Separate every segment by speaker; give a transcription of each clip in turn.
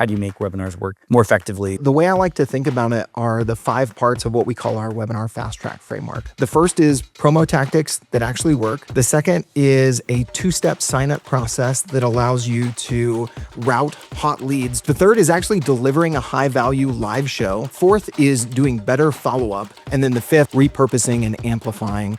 Speaker 1: how do you make webinars work more effectively?
Speaker 2: The way I like to think about it are the 5 parts of what we call our webinar fast track framework. The first is promo tactics that actually work. The second is a 2-step sign-up process that allows you to route hot leads. The third is actually delivering a high-value live show. Fourth is doing better follow-up. And then the fifth, repurposing and amplifying.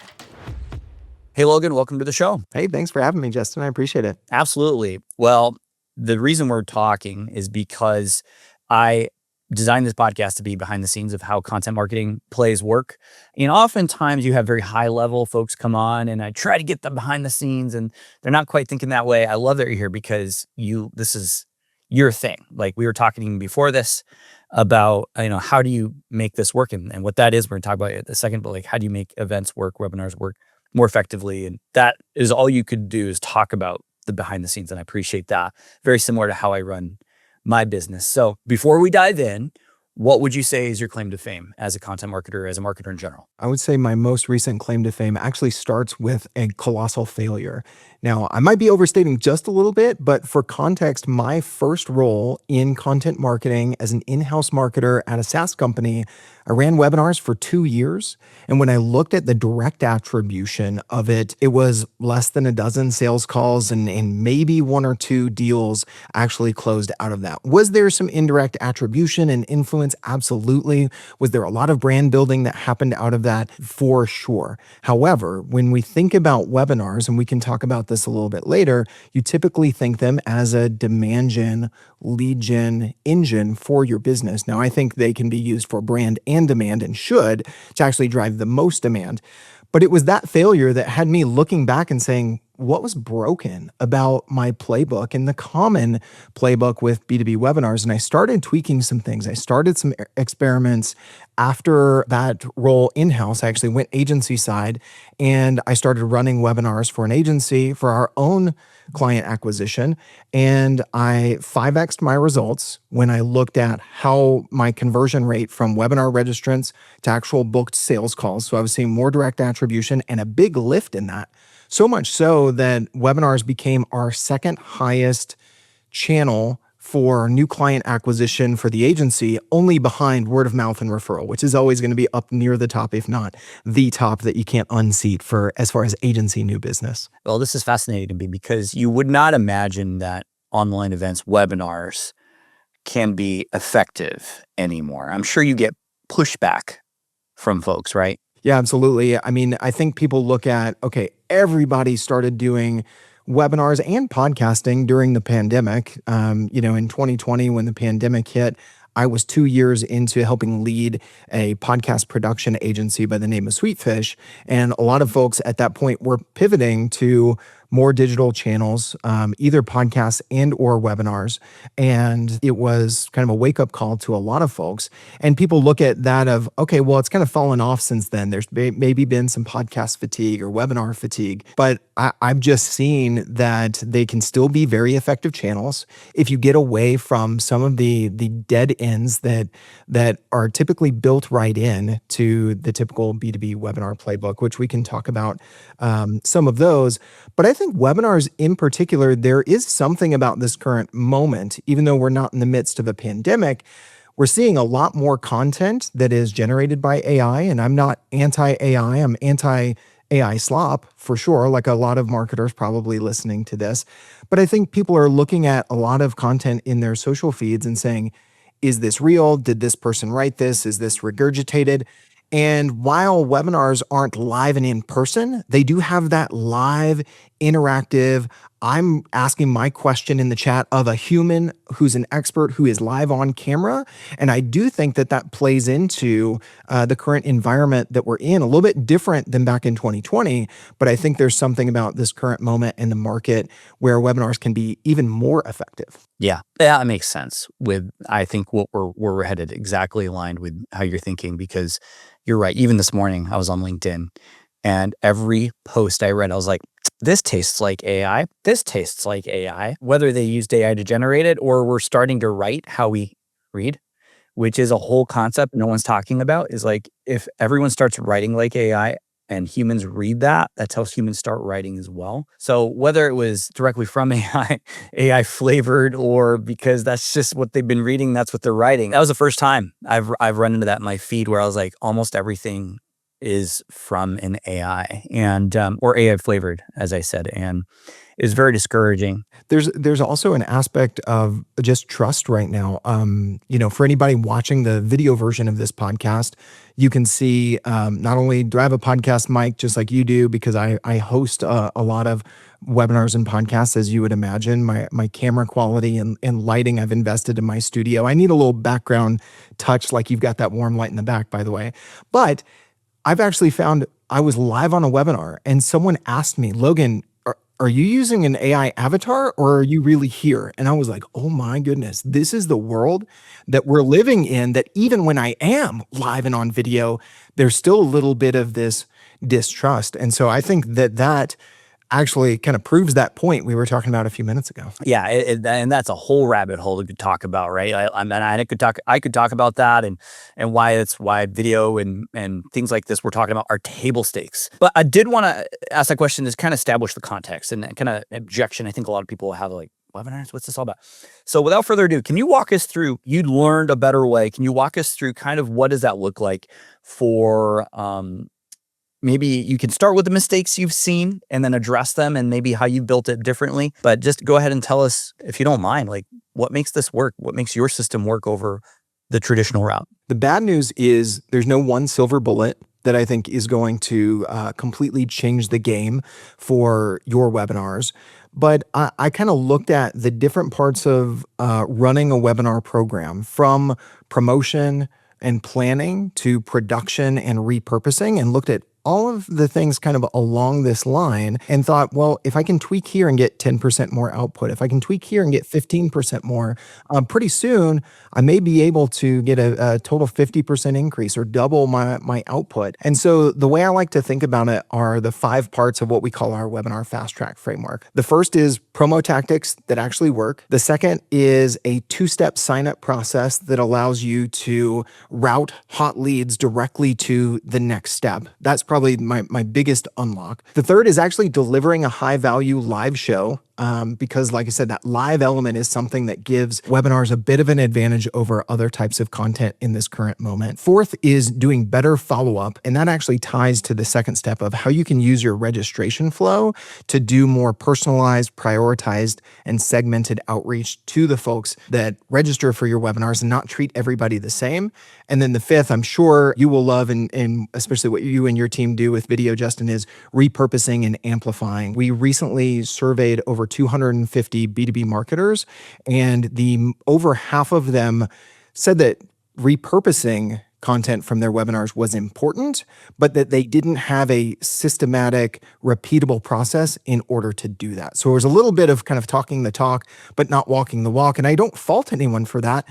Speaker 1: Hey, Logan, welcome to the show.
Speaker 2: Hey, thanks for having me, Justin. I appreciate it.
Speaker 1: Absolutely. Well, the reason we're talking is because I designed this podcast to be behind the scenes of how content marketing plays work. And oftentimes you have very high level folks come on and I try to get them behind the scenes and they're not quite thinking that way. I love that you're here because this is your thing. Like we were talking before this about, how do you make this work? And what that is, we're gonna talk about it in a second, but like, how do you make events work, webinars work more effectively? And that is all you could do is talk about the behind the scenes. And I appreciate that. Very similar to how I run my business. So before we dive in, what would you say is your claim to fame as a content marketer, as a marketer in general?
Speaker 2: I would say my most recent claim to fame actually starts with a colossal failure. Now, I might be overstating just a little bit, but for context, my first role in content marketing as an in-house marketer at a SaaS company, I ran webinars for 2 years. And when I looked at the direct attribution of it, it was less than a dozen sales calls and maybe 1 or 2 deals actually closed out of that. Was there some indirect attribution and influence? Absolutely. Was there a lot of brand building that happened out of that? For sure. However, when we think about webinars, and we can talk about this a little bit later, you typically think them as a demand gen, lead gen engine for your business. Now, I think they can be used for brand and demand and should to actually drive the most demand. But it was that failure that had me looking back and saying, what was broken about my playbook and the common playbook with B2B webinars? And I started tweaking some things. I started some experiments after that role in-house. I actually went agency side and I started running webinars for an agency for our own client acquisition. And I 5x'd my results when I looked at how my conversion rate from webinar registrants to actual booked sales calls. So I was seeing more direct attribution and a big lift in that. So much so that webinars became our second highest channel for new client acquisition for the agency, only behind word of mouth and referral, which is always going to be up near the top, if not the top that you can't unseat for as far as agency new business.
Speaker 1: Well, this is fascinating to me because you would not imagine that online events, webinars can be effective anymore. I'm sure you get pushback from folks, right?
Speaker 2: Yeah, absolutely. I mean, I think people look at, okay, everybody started doing webinars and podcasting during the pandemic. In 2020, when the pandemic hit, I was 2 years into helping lead a podcast production agency by the name of Sweetfish. And a lot of folks at that point were pivoting to more digital channels, either podcasts and or webinars. And it was kind of a wake-up call to a lot of folks. And people look at that of, okay, well, it's kind of fallen off since then. There's maybe been some podcast fatigue or webinar fatigue. But I've just seen that they can still be very effective channels if you get away from some of the dead ends that are typically built right in to the typical B2B webinar playbook, which we can talk about some of those. But I think webinars in particular, there is something about this current moment, even though we're not in the midst of a pandemic, we're seeing a lot more content that is generated by AI. And I'm not anti-AI, I'm anti-AI slop for sure, like a lot of marketers probably listening to this. But I think people are looking at a lot of content in their social feeds and saying, is this real? Did this person write this? Is this regurgitated? And while webinars aren't live and in person, they do have that live, interactive, I'm asking my question in the chat of a human who's an expert who is live on camera. And I do think that plays into the current environment that we're in, a little bit different than back in 2020. But I think there's something about this current moment in the market where webinars can be even more effective.
Speaker 1: Yeah, that makes sense. I think where we're headed exactly aligned with how you're thinking, because you're right. Even this morning, I was on LinkedIn and every post I read, I was like, this tastes like AI. This tastes like AI. Whether they used AI to generate it or we're starting to write how we read, which is a whole concept no one's talking about, is like if everyone starts writing like AI and humans read that, that's how humans start writing as well. So whether it was directly from AI flavored, or because that's just what they've been reading, that's what they're writing. That was the first time I've run into that in my feed, where I was like, almost everything is from an AI, and or AI flavored, as I said, and it was very discouraging.
Speaker 2: There's also an aspect of just trust right now. For anybody watching the video version of this podcast, you can see not only do I have a podcast mic just like you do, because I host a lot of webinars and podcasts, as you would imagine. My camera quality and lighting, I've invested in my studio. I need a little background touch, like you've got that warm light in the back, by the way. But I've actually found I was live on a webinar and someone asked me, Logan, are you using an AI avatar or are you really here? And I was like, oh my goodness, this is the world that we're living in, that even when I am live and on video, there's still a little bit of this distrust. And so I think that actually kind of proves that point we were talking about a few minutes ago.
Speaker 1: Yeah, and that's a whole rabbit hole we could talk about, right? I could talk about that, and why video and things like this we're talking about are table stakes. But I did want to ask that question to kind of establish the context and kind of objection I think a lot of people have, like, webinars, what's this all about? So without further ado, can you walk us through, you learned a better way, can you walk us through kind of what does that look like for maybe you can start with the mistakes you've seen and then address them, and maybe how you built it differently. But just go ahead and tell us, if you don't mind, like, what makes this work? What makes your system work over the traditional route?
Speaker 2: The bad news is there's no one silver bullet that I think is going to completely change the game for your webinars. But I kind of looked at the different parts of running a webinar program, from promotion and planning to production and repurposing, and looked at all of the things kind of along this line and thought, well, if I can tweak here and get 10% more output, if I can tweak here and get 15% more, pretty soon I may be able to get a total 50% increase or double my output. And so the way I like to think about it are the 5 parts of what we call our webinar fast track framework. The first is promo tactics that actually work. The second is a 2-step sign up process that allows you to route hot leads directly to the next step. That's probably my biggest unlock. The third is actually delivering a high value live show. Because like I said, that live element is something that gives webinars a bit of an advantage over other types of content in this current moment. Fourth is doing better follow-up. And that actually ties to the second step of how you can use your registration flow to do more personalized, prioritized, and segmented outreach to the folks that register for your webinars and not treat everybody the same. And then the fifth, I'm sure you will love, and especially what you and your team do with video, Justin, is repurposing and amplifying. We recently surveyed over 250 B2B marketers, and over half of them said that repurposing content from their webinars was important, but that they didn't have a systematic, repeatable process in order to do that. So it was a little bit of kind of talking the talk, but not walking the walk. And I don't fault anyone for that.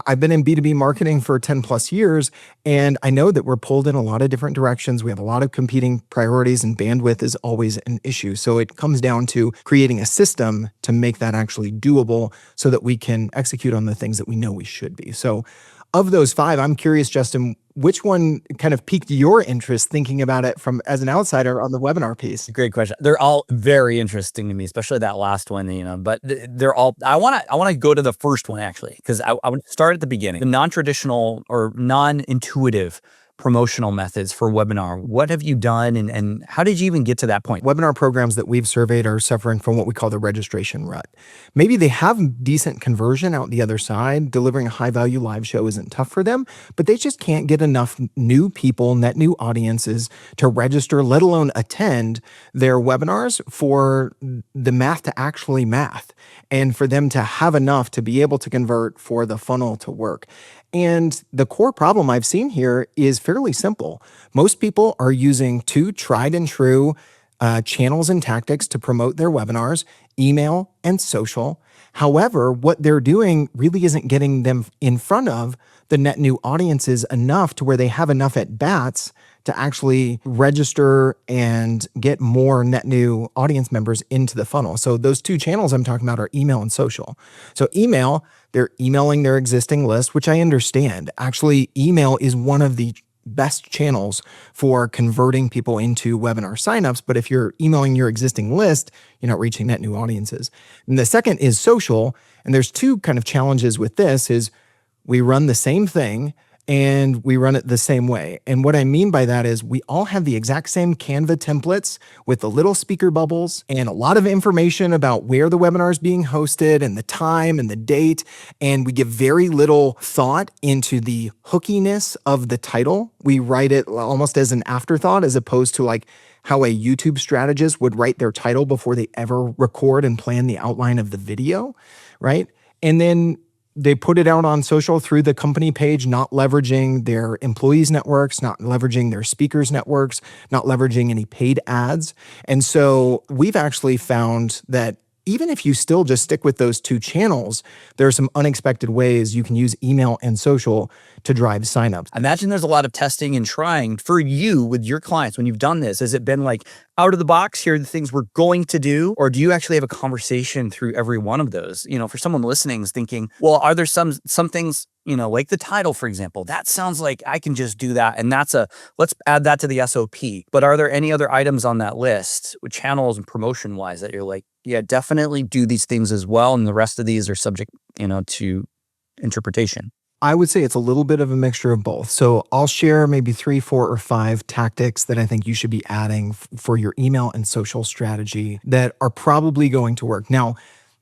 Speaker 2: I've been in B2B marketing for 10 plus years, and I know that we're pulled in a lot of different directions. We have a lot of competing priorities, and bandwidth is always an issue. So it comes down to creating a system to make that actually doable so that we can execute on the things that we know we should be. So of those 5, I'm curious, Justin, which one kind of piqued your interest thinking about it from as an outsider on the webinar piece?
Speaker 1: Great question. They're all very interesting to me, especially that last one, but they're all, I want to go to the first one actually, because I would start at the beginning. The non-traditional or non-intuitive promotional methods for webinar. What have you done, and how did you even get to that point?
Speaker 2: Webinar programs that we've surveyed are suffering from what we call the registration rut. Maybe they have decent conversion out the other side. Delivering a high value live show isn't tough for them, but they just can't get enough new people, net new audiences to register, let alone attend their webinars for the math to actually math, and for them to have enough to be able to convert for the funnel to work. And the core problem I've seen here is fairly simple. Most people are using 2 tried and true channels and tactics to promote their webinars: email and social. However, what they're doing really isn't getting them in front of the net new audiences enough to where they have enough at bats to actually register and get more net new audience members into the funnel. So those 2 channels I'm talking about are email and social. So email, they're emailing their existing list, which I understand. Actually, email is one of the best channels for converting people into webinar signups. But if you're emailing your existing list, you're not reaching net new audiences. And the second is social. And there's two kind of challenges with this is we run the same thing and we run it the same way. And what I mean by that is we all have the exact same Canva templates with the little speaker bubbles and a lot of information about where the webinar is being hosted and the time and the date. And we give very little thought into the hookiness of the title. We write it almost as an afterthought as opposed to like how a YouTube strategist would write their title before they ever record and plan the outline of the video, right? And then they put it out on social through the company page, not leveraging their employees' networks, not leveraging their speakers' networks, not leveraging any paid ads. And so we've actually found that even if you still just stick with those two channels, there are some unexpected ways you can use email and social to drive signups.
Speaker 1: I imagine there's a lot of testing and trying for you with your clients when you've done this. Has it been like out of the box, here are the things we're going to do? Or do you actually have a conversation through every one of those? You know, for someone listening is thinking, well, are there some things, you know, like the title, for example, that sounds like I can just do that. And let's add that to the SOP. But are there any other items on that list with channels and promotion wise that you're like, yeah, definitely do these things as well. And the rest of these are subject, you know, to interpretation?
Speaker 2: I would say it's a little bit of a mixture of both. So I'll share maybe 3, 4, or 5 tactics that I think you should be adding for your email and social strategy that are probably going to work. Now,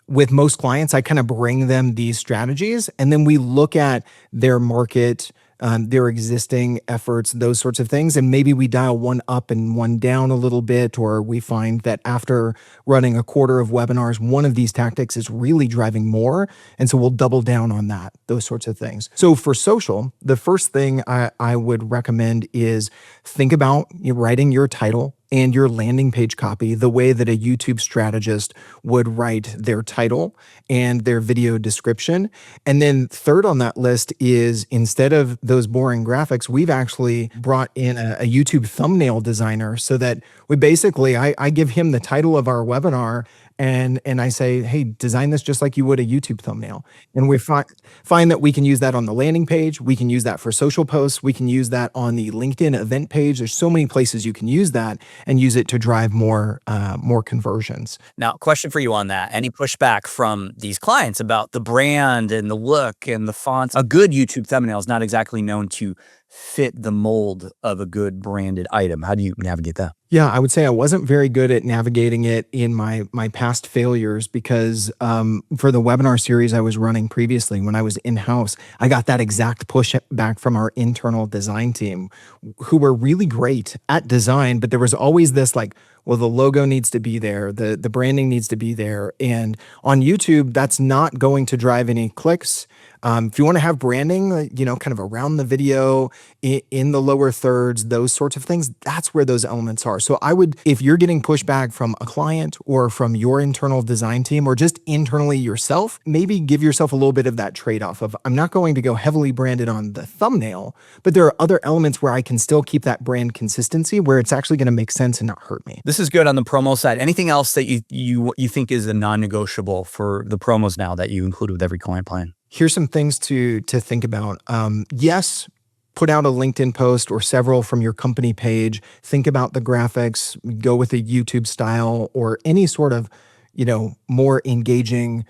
Speaker 2: with most clients, I kind of bring them these strategies and then we look at their market, their existing efforts, those sorts of things. And maybe we dial one up and one down a little bit, or we find that after running a quarter of webinars, one of these tactics is really driving more. And so we'll double down on that, those sorts of things. So for social, the first thing I would recommend is think about writing your title and your landing page copy the way that a YouTube strategist would write their title and their video description. And then third on that list is, instead of those boring graphics, we've actually brought in a YouTube thumbnail designer so that we basically, I give him the title of our webinar and I say, hey, design this just like you would a YouTube thumbnail. And we find that we can use that on the landing page. We can use that for social posts. We can use that on the LinkedIn event page. There's so many places you can use that and use it to drive more conversions.
Speaker 1: Now, question for you on that. Any pushback from these clients about the brand and the look and the fonts? A good YouTube thumbnail is not exactly known to fit the mold of a good branded item. How do you navigate that?
Speaker 2: Yeah, I would say I wasn't very good at navigating it in my past failures because for the webinar series I was running previously when I was in-house, I got that exact push back from our internal design team who were really great at design, but there was always this like, well, the logo needs to be there, the branding needs to be there. And on YouTube, that's not going to drive any clicks. If you want to have branding, kind of around the video, in the lower thirds, those sorts of things, that's where those elements are. So I would, if you're getting pushback from a client or from your internal design team or just internally yourself, maybe give yourself a little bit of that trade-off of, I'm not going to go heavily branded on the thumbnail, but there are other elements where I can still keep that brand consistency where it's actually going to make sense and not hurt me.
Speaker 1: This is good on the promo side. Anything else that you think is a non-negotiable for the promos now that you include with every client plan?
Speaker 2: Here's some things to think about. Yes, put out a LinkedIn post or several from your company page. Think about the graphics, go with a YouTube style or any sort of, more engaging,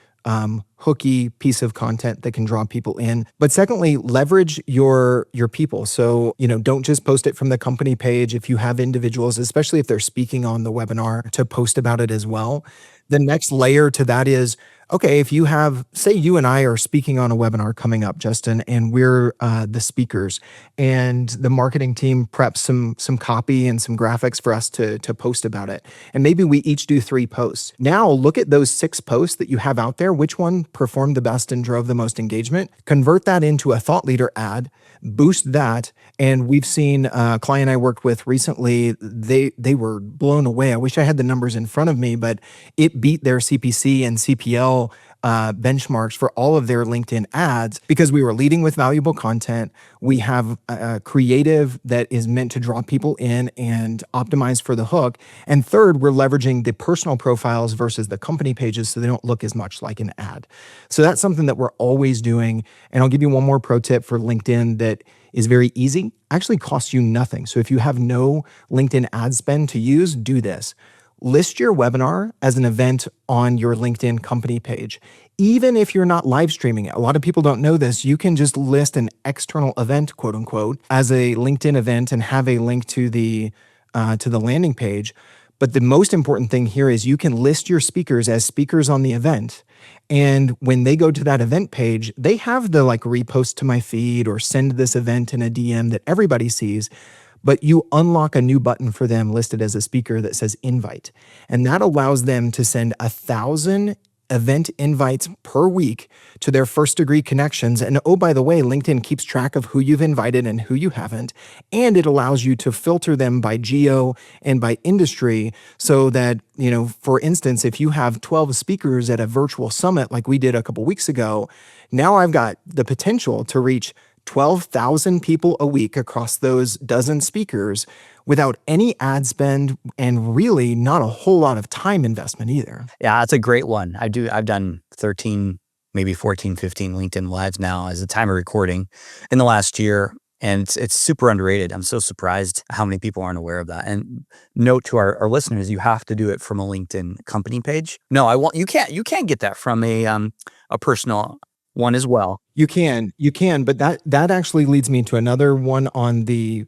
Speaker 2: hooky piece of content that can draw people in. But secondly, leverage your people. So, don't just post it from the company page. If you have individuals, especially if they're speaking on the webinar, to post about it as well. The next layer to that is, okay, if you have, say you and I are speaking on a webinar coming up, Justin, and we're the speakers, and the marketing team preps some copy and some graphics for us to post about it. And maybe we each do 3 posts. Now look at those 6 posts that you have out there. Which one performed the best and drove the most engagement? Convert that into a thought leader ad, boost that. And we've seen a client I worked with recently, they were blown away. I wish I had the numbers in front of me, but it beat their CPC and CPL benchmarks for all of their LinkedIn ads because we were leading with valuable content. We have a creative that is meant to draw people in and optimize for the hook. And third, we're leveraging the personal profiles versus the company pages so they don't look as much like an ad. So that's something that we're always doing. And I'll give you one more pro tip for LinkedIn that is very easy. actually costs you nothing. So if you have no LinkedIn ad spend to use, do this. List your webinar as an event on your LinkedIn company page. Even if you're not live streaming it, a lot of people don't know this. You can just list an external event, quote unquote, as a LinkedIn event and have a link to the landing page. But the most important thing here is you can list your speakers as speakers on the event. And when they go to that event page, they have the like repost to my feed or send this event in a DM that everybody sees. But you unlock a new button for them listed as a speaker that says invite. And that allows them to send 1,000 event invites per week to their first degree connections. And oh, by the way, LinkedIn keeps track of who you've invited and who you haven't. And it allows you to filter them by geo and by industry so that, for instance, if you have 12 speakers at a virtual summit like we did a couple weeks ago, now I've got the potential to reach 12,000 people a week across those dozen speakers without any ad spend and really not a whole lot of time investment either.
Speaker 1: Yeah, that's a great one. I've done 13, maybe 14, 15 LinkedIn Lives now as the time of recording in the last year. And it's super underrated. I'm so surprised how many people aren't aware of that. And note to our listeners, you have to do it from a LinkedIn company page. No, you can't get that from a personal one as well.
Speaker 2: You can, but that actually leads me to another one on the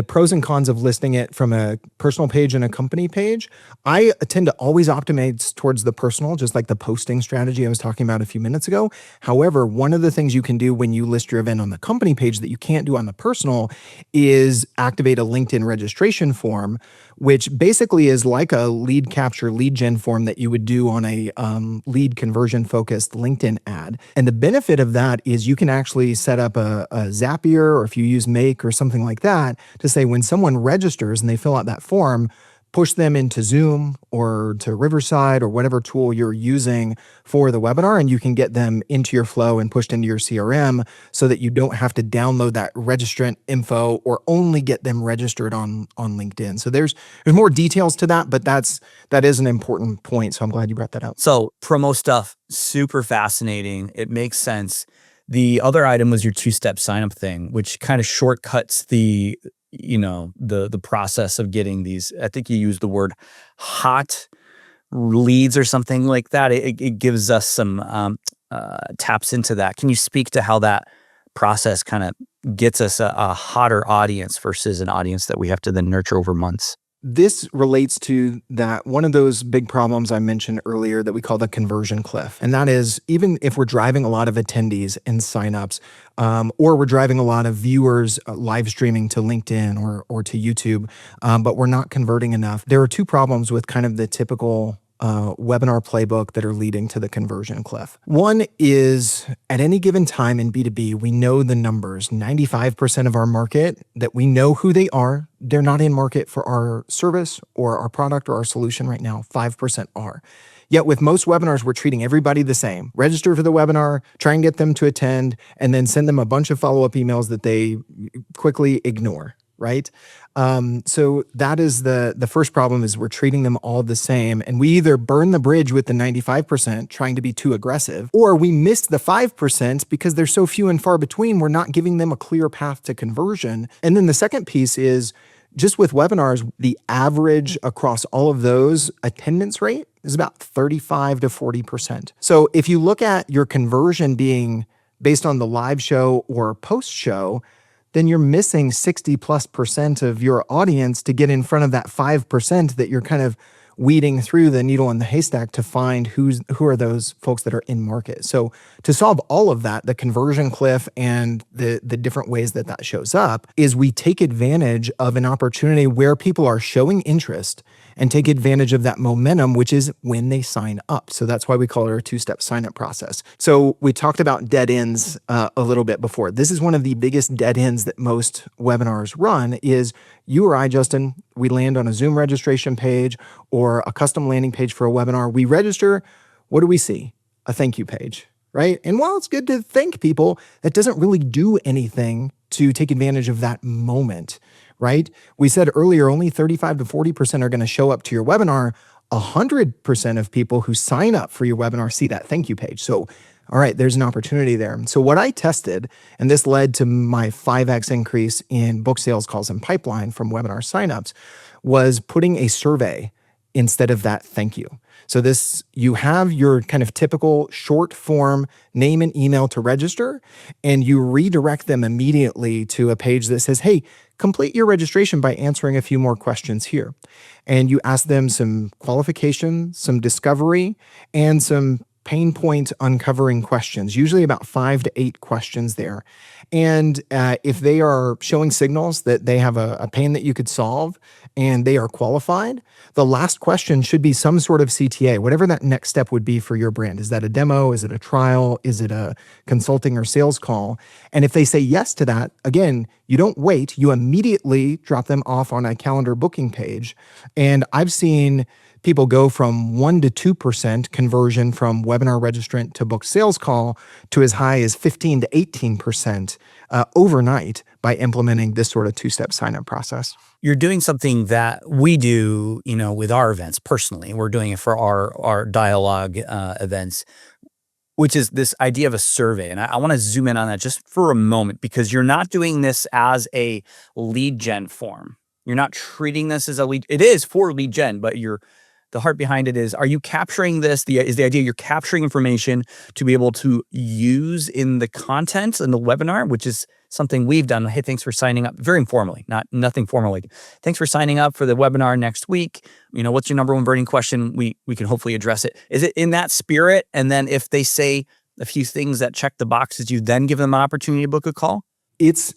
Speaker 2: pros and cons of listing it from a personal page and a company page. I tend to always optimize towards the personal, just like the posting strategy I was talking about a few minutes ago. However, one of the things you can do when you list your event on the company page that you can't do on the personal is activate a LinkedIn registration form, which basically is like a lead capture, lead gen form that you would do on a lead conversion focused LinkedIn ad. And the benefit of that is you can actually set up a Zapier, or if you use Make or something like that, to say when someone registers and they fill out that form, push them into Zoom or to Riverside or whatever tool you're using for the webinar, and you can get them into your flow and pushed into your CRM so that you don't have to download that registrant info or only get them registered on LinkedIn. So there's more details to that, but that is an important point. So I'm glad you brought that up.
Speaker 1: So promo stuff, super fascinating. It makes sense. The other item was your two-step sign-up thing, which kind of shortcuts the process of getting these. I think you used the word hot leads or something like that. It gives us some taps into that. Can you speak to how that process kind of gets us a hotter audience versus an audience that we have to then nurture over months?
Speaker 2: This relates to that one of those big problems I mentioned earlier that we call the conversion cliff. And that is, even if we're driving a lot of attendees and signups, or we're driving a lot of viewers live streaming to LinkedIn or to YouTube, but we're not converting enough, there are two problems with kind of the typical webinar playbook that are leading to the conversion cliff. One is at any given time in B2B, we know the numbers. 95% of our market, that we know who they are, they're not in market for our service or our product or our solution right now. 5% are. Yet with most webinars, we're treating everybody the same. Register for the webinar, try and get them to attend, and then send them a bunch of follow-up emails that they quickly ignore, right? So that is the first problem, is we're treating them all the same. And we either burn the bridge with the 95% trying to be too aggressive, or we miss the 5% because they're so few and far between, we're not giving them a clear path to conversion. And then the second piece is, just with webinars, the average across all of those attendance rate is about 35 to 40%. So if you look at your conversion being based on the live show or post show, then you're missing 60+% of your audience to get in front of that 5% that you're kind of weeding through the needle in the haystack to find who are those folks that are in market. So to solve all of that, the conversion cliff and the different ways that shows up, is we take advantage of an opportunity where people are showing interest and take advantage of that momentum, which is when they sign up. So that's why we call it our two-step sign-up process. So we talked about dead ends a little bit before. This is one of the biggest dead ends that most webinars run, is you or I, Justin, we land on a Zoom registration page or a custom landing page for a webinar. We register. What do we see? A thank you page, right? And while it's good to thank people, that doesn't really do anything to take advantage of that moment, right? We said earlier, only 35 to 40% are going to show up to your webinar. 100% of people who sign up for your webinar see that thank you page. So all right, there's an opportunity there. So what I tested, and this led to my 5x increase in book sales calls and pipeline from webinar signups, was putting a survey instead of that thank you. So this, you have your kind of typical short form name and email to register, and you redirect them immediately to a page that says, hey, complete your registration by answering a few more questions here. And you ask them some qualification, some discovery, and some pain point uncovering questions, usually about 5 to 8 questions there. And if they are showing signals that they have a pain that you could solve and they are qualified, the last question should be some sort of CTA, whatever that next step would be for your brand. Is that a demo? Is it a trial? Is it a consulting or sales call? And if they say yes to that, again, you don't wait, you immediately drop them off on a calendar booking page. And I've seen people go from 1 to 2% conversion from webinar registrant to book sales call to as high as 15 to 18% overnight by implementing this sort of two-step sign-up process.
Speaker 1: You're doing something that we do, with our events personally. We're doing it for our dialogue events, which is this idea of a survey. And I want to zoom in on that just for a moment, because you're not doing this as a lead gen form. You're not treating this as a lead. It is for lead gen, but the heart behind it is, are you capturing this? Is the idea you're capturing information to be able to use in the content in the webinar, which is something we've done. Hey, thanks for signing up. Very informally, nothing formal. Like, thanks for signing up for the webinar next week. What's your number one burning question? We can hopefully address it. Is it in that spirit? And then if they say a few things that check the boxes, you then give them an opportunity to book a call?
Speaker 2: It's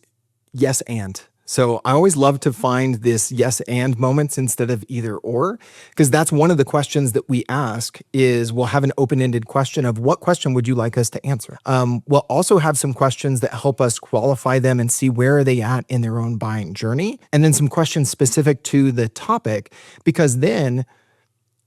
Speaker 2: yes and. So I always love to find this yes and moments instead of either or, because that's one of the questions that we ask is we'll have an open-ended question of what question would you like us to answer? We'll also have some questions that help us qualify them and see where are they at in their own buying journey. And then some questions specific to the topic, because then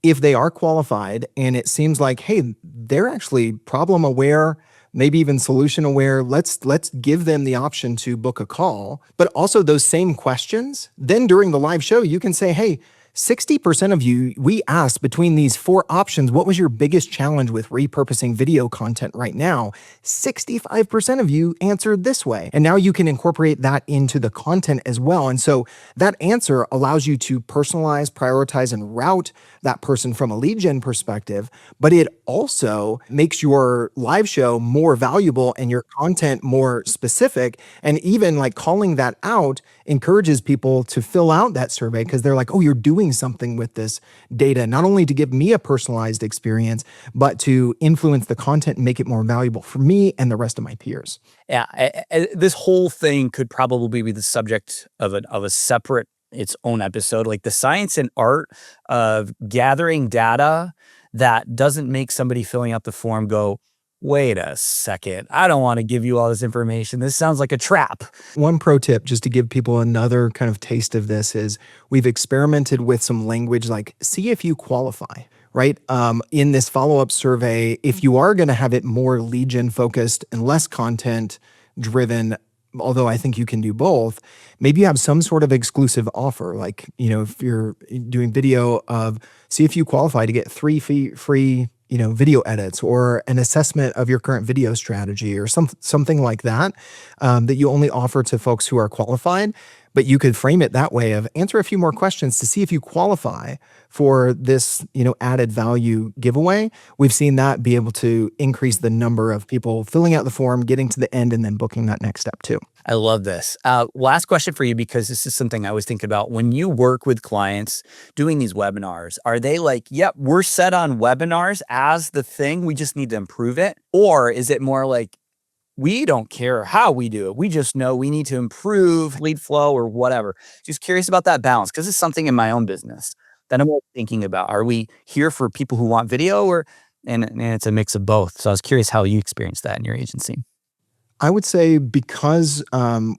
Speaker 2: if they are qualified and it seems like, hey, they're actually problem aware, maybe even solution aware, let's give them the option to book a call. But also those same questions, then during the live show, you can say, hey, 60% of you, we asked between these 4 options, what was your biggest challenge with repurposing video content right now? 65% of you answered this way. And now you can incorporate that into the content as well. And so that answer allows you to personalize, prioritize, and route that person from a lead gen perspective, but it also makes your live show more valuable and your content more specific. And even like calling that out encourages people to fill out that survey, because they're like, oh, you're doing something with this data, not only to give me a personalized experience, but to influence the content and make it more valuable for me and the rest of my peers.
Speaker 1: Yeah, this whole thing could probably be the subject of a separate, its own episode, like the science and art of gathering data that doesn't make somebody filling out the form go, wait a second, I don't want to give you all this information. This sounds like a trap.
Speaker 2: One pro tip, just to give people another kind of taste of this, is we've experimented with some language like, see if you qualify, right? In this follow-up survey, if you are going to have it more lead gen focused and less content driven, although I think you can do both, maybe you have some sort of exclusive offer. Like, if you're doing video of, see if you qualify to get 3 free video edits, or an assessment of your current video strategy, or something like that, that you only offer to folks who are qualified. But you could frame it that way of answer a few more questions to see if you qualify for this, added value giveaway. We've seen that be able to increase the number of people filling out the form, getting to the end, and then booking that next step too.
Speaker 1: I love this. Last question for you, because this is something I was thinking about. When you work with clients doing these webinars, are they like, yep, we're set on webinars as the thing, we just need to improve it? Or is it more like, we don't care how we do it, we just know we need to improve lead flow or whatever? Just curious about that balance, because it's something in my own business that I'm thinking about. Are we here for people who want video, and it's a mix of both? So I was curious how you experienced that in your agency.
Speaker 2: I would say because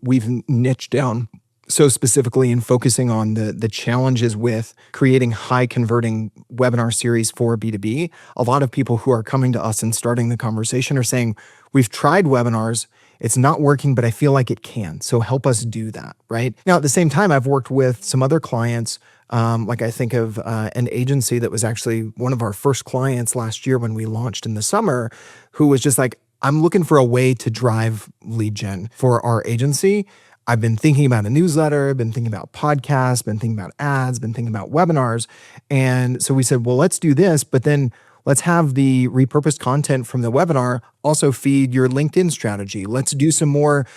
Speaker 2: we've niched down so specifically in focusing on the challenges with creating high converting webinar series for B2B, a lot of people who are coming to us and starting the conversation are saying, we've tried webinars, It's not working, but I feel like it can. So help us do that, right? Now, at the same time, I've worked with some other clients. Like I think of an agency that was actually one of our first clients last year when we launched in the summer, who was just like, I'm looking for a way to drive lead gen for our agency. I've been thinking about a newsletter, been thinking about podcasts, been thinking about ads, been thinking about webinars. And so we said, well, let's do this, but then let's have the repurposed content from the webinar also feed your LinkedIn strategy. Let's do some more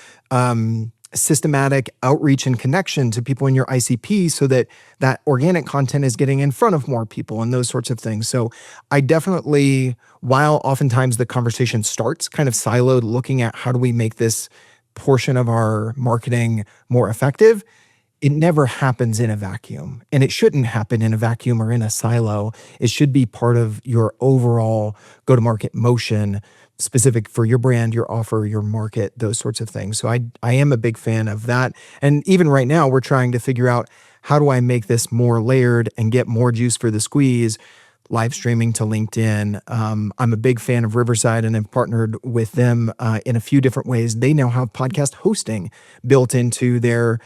Speaker 2: systematic outreach and connection to people in your ICP so that that organic content is getting in front of more people and those sorts of things. So I definitely, while oftentimes the conversation starts kind of siloed, looking at how do we make this portion of our marketing more effective, it never happens in a vacuum, and it shouldn't happen in a vacuum or in a silo. It should be part of your overall go-to-market motion, specific for your brand, your offer, your market, those sorts of things. So I am a big fan of that. And even right now, we're trying to figure out, how do I make this more layered and get more juice for the squeeze? Live streaming to LinkedIn. I'm a big fan of Riverside and have partnered with them in a few different ways. They now have podcast hosting built into their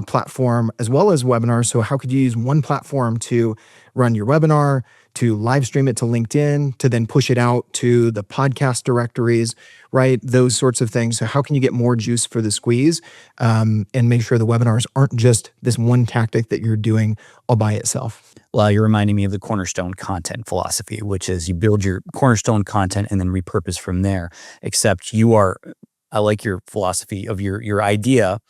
Speaker 2: platform as well as webinars. So how could you use one platform to run your webinar, to live stream it to LinkedIn, to then push it out to the podcast directories, right? Those sorts of things. So how can you get more juice for the squeeze and make sure the webinars aren't just this one tactic that you're doing all by itself?
Speaker 1: Well, you're reminding me of the cornerstone content philosophy, which is you build your cornerstone content and then repurpose from there. Except I like your philosophy of your idea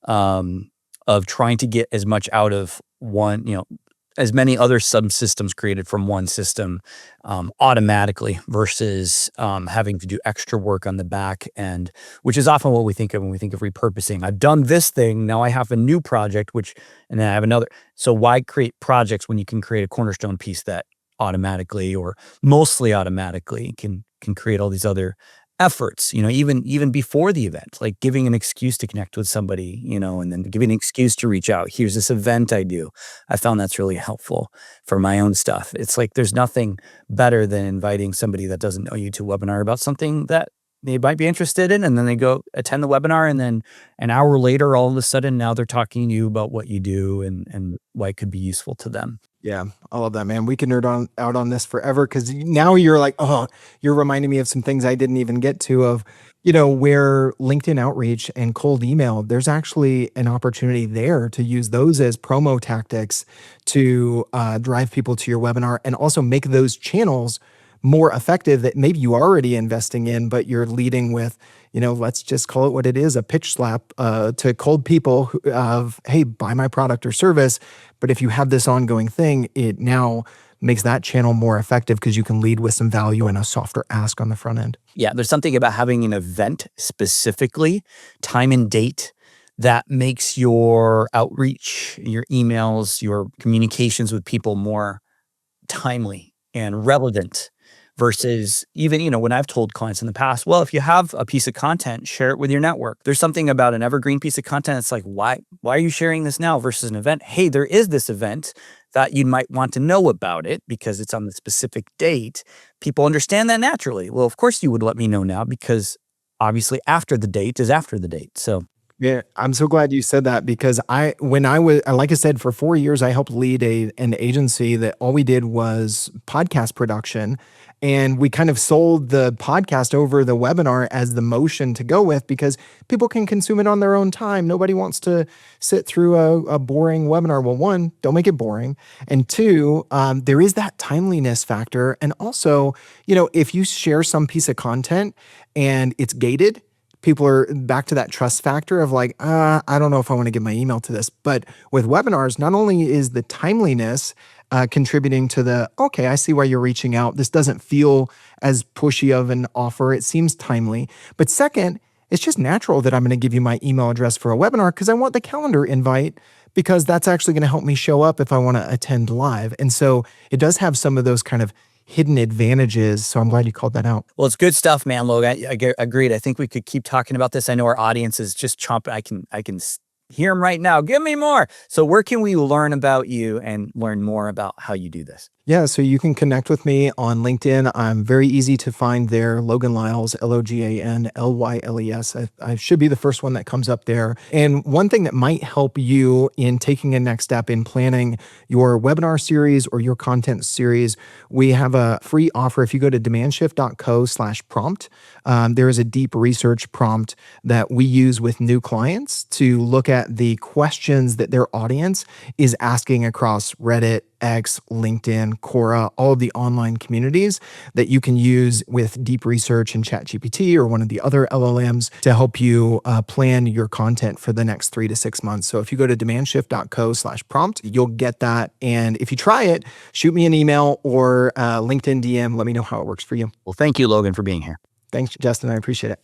Speaker 1: of trying to get as much out of one, as many other subsystems created from one system automatically versus having to do extra work on the back end, which is often what we think of when we think of repurposing. I've done this thing, now I have a new project, and then I have another. So why create projects when you can create a cornerstone piece that automatically or mostly automatically can create all these other efforts, even before the event, like giving an excuse to connect with somebody, and then giving an excuse to reach out. Here's this event I do. I found that's really helpful for my own stuff. It's like there's nothing better than inviting somebody that doesn't know you to a webinar about something that they might be interested in, and then they go attend the webinar, and then an hour later, all of a sudden, now they're talking to you about what you do and why it could be useful to them.
Speaker 2: Yeah, I love that, man. We can out on this forever because now you're like, oh, you're reminding me of some things I didn't even get to of, where LinkedIn outreach and cold email, there's actually an opportunity there to use those as promo tactics to drive people to your webinar and also make those channels more effective that maybe you are already investing in, but you're leading with, let's just call it what it is, a pitch slap to cold people of, hey, buy my product or service. But if you have this ongoing thing, it now makes that channel more effective because you can lead with some value and a softer ask on the front end.
Speaker 1: Yeah, there's something about having an event specifically, time and date, that makes your outreach, your emails, your communications with people more timely and relevant versus even, when I've told clients in the past, well, if you have a piece of content, share it with your network. There's something about an evergreen piece of content. It's like, why are you sharing this now versus an event? Hey, there is this event that you might want to know about it because it's on the specific date. People understand that naturally. Well, of course you would let me know now because obviously after the date is after the date. So
Speaker 2: Yeah, I'm so glad you said that because when I was, like I said, for 4 years, I helped lead an agency that all we did was podcast production. And we kind of sold the podcast over the webinar as the motion to go with because people can consume it on their own time. Nobody wants to sit through a boring webinar. Well, one, don't make it boring. And two, there is that timeliness factor. And also, if you share some piece of content and it's gated, people are back to that trust factor of like, I don't know if I want to give my email to this. But with webinars, not only is the timeliness contributing to the, okay, I see why you're reaching out. This doesn't feel as pushy of an offer. It seems timely. But second, it's just natural that I'm going to give you my email address for a webinar because I want the calendar invite because that's actually going to help me show up if I want to attend live. And so it does have some of those kind of hidden advantages. So I'm glad you called that out.
Speaker 1: Well, it's good stuff, man, Logan. Agreed. I think we could keep talking about this. I know our audience is just chomping. I can hear them right now. Give me more. So where can we learn about you and learn more about how you do this?
Speaker 2: Yeah, so you can connect with me on LinkedIn. I'm very easy to find there. Logan Lyles, Loganlyles. I should be the first one that comes up there. And one thing that might help you in taking a next step in planning your webinar series or your content series, we have a free offer. If you go to demandshift.co/prompt, there is a deep research prompt that we use with new clients to look at the questions that their audience is asking across Reddit, X, LinkedIn, Quora, all of the online communities that you can use with deep research in ChatGPT or one of the other LLMs to help you plan your content for the next 3 to 6 months. So if you go to demandshift.co/prompt, you'll get that. And if you try it, shoot me an email or LinkedIn DM. Let me know how it works for you.
Speaker 1: Well, thank you, Logan, for being here.
Speaker 2: Thanks, Justin. I appreciate it.